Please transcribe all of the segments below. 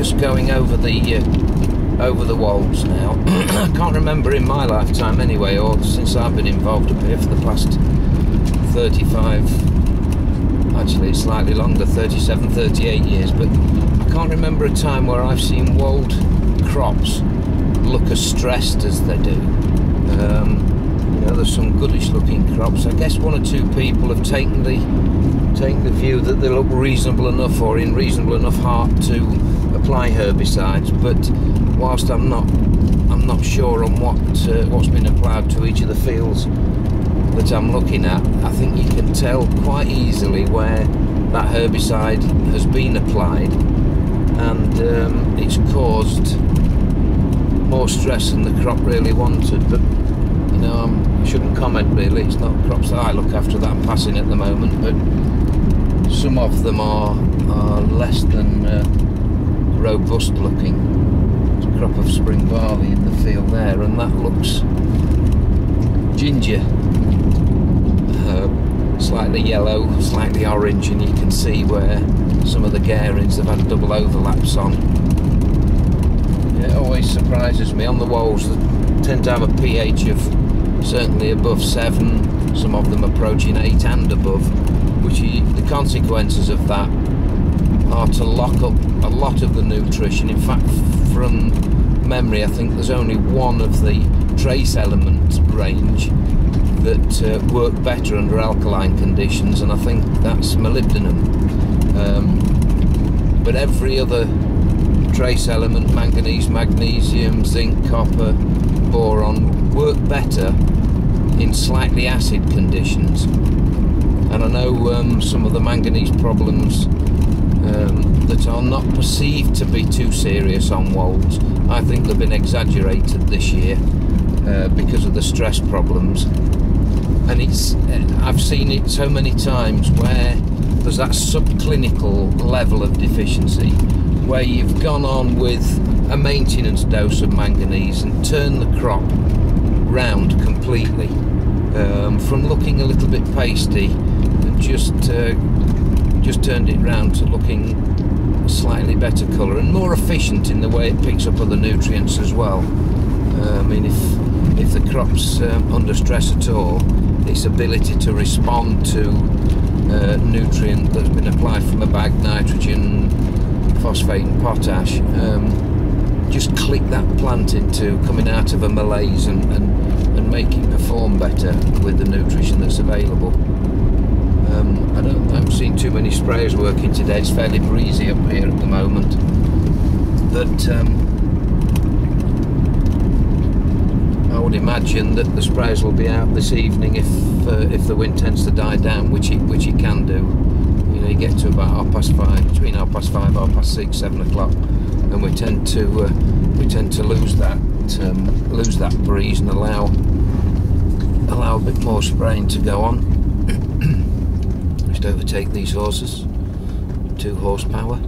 just going over the Wolds now. I can't remember in my lifetime anyway, or since I've been involved up here for the past 35, actually it's slightly longer, 37, 38 years, but I can't remember a time where I've seen wold crops look as stressed as they do. You know, there's some goodish looking crops. I guess one or two people have taken the view that they look reasonable enough, or in reasonable enough heart, to apply herbicides, but whilst I'm not sure on what's been applied to each of the fields that I'm looking at, I think you can tell quite easily where that herbicide has been applied, and it's caused more stress than the crop really wanted. But you know, I shouldn't comment really. It's not crops that I look after that I'm passing at the moment, but some of them are less than robust looking. There's a crop of spring barley in the field there, and that looks ginger, slightly yellow, slightly orange, and you can see where some of the garings have had double overlaps on. It always surprises me on the Wolds that tend to have a pH of certainly above 7, some of them approaching 8 and above, which the consequences of that are to lock up a lot of the nutrition. In fact, from memory, I think there's only one of the trace element range that work better under alkaline conditions, and I think that's molybdenum. But every other trace element, manganese, magnesium, zinc, copper, boron, work better in slightly acid conditions. And I know some of the manganese problems that are not perceived to be too serious on Wolds, I think they've been exaggerated this year because of the stress problems. And I've seen it so many times where there's that subclinical level of deficiency, where you've gone on with a maintenance dose of manganese and turned the crop round completely, from looking a little bit pasty, and just turned it round to looking slightly better colour and more efficient in the way it picks up other nutrients as well. I mean, if the crop's under stress at all, its ability to respond to nutrient that's been applied from a bag, nitrogen, phosphate and potash, just click that plant into coming out of a malaise and make it perform better with the nutrition that's available. I haven't seen too many sprayers working today. It's fairly breezy up here at the moment, but I would imagine that the sprayers will be out this evening if the wind tends to die down, which it can do. You know, you get to about 5:30, between 5:30, 6:30, 7 o'clock, and we tend to lose that breeze and allow a bit more spraying to go on. Just overtake these horses, 2 horsepower.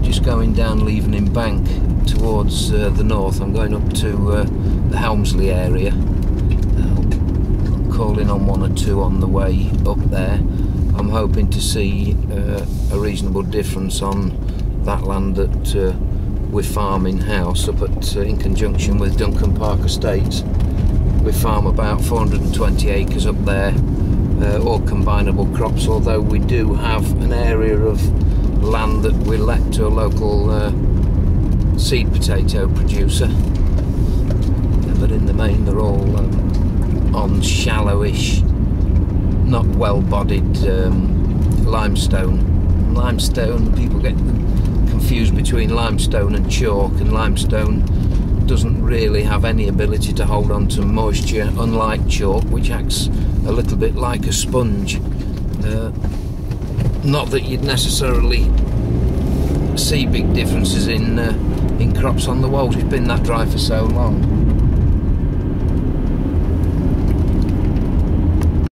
Just going down Leavening Bank towards the north. I'm going up to the Helmsley area. Calling on 1 or 2 on the way up there. I'm hoping to see a reasonable difference on that land that we farm in-house up at in conjunction with Duncan Park Estates. We farm about 420 acres up there, all combinable crops, although we do have an area of land that we let to a local seed potato producer, but in the main they're all on shallowish, not well-bodied limestone. Limestone, people get confused between limestone and chalk, and limestone doesn't really have any ability to hold on to moisture, unlike chalk, which acts a little bit like a sponge. Not that you'd necessarily see big differences in crops on the Wolds. It's been that dry for so long.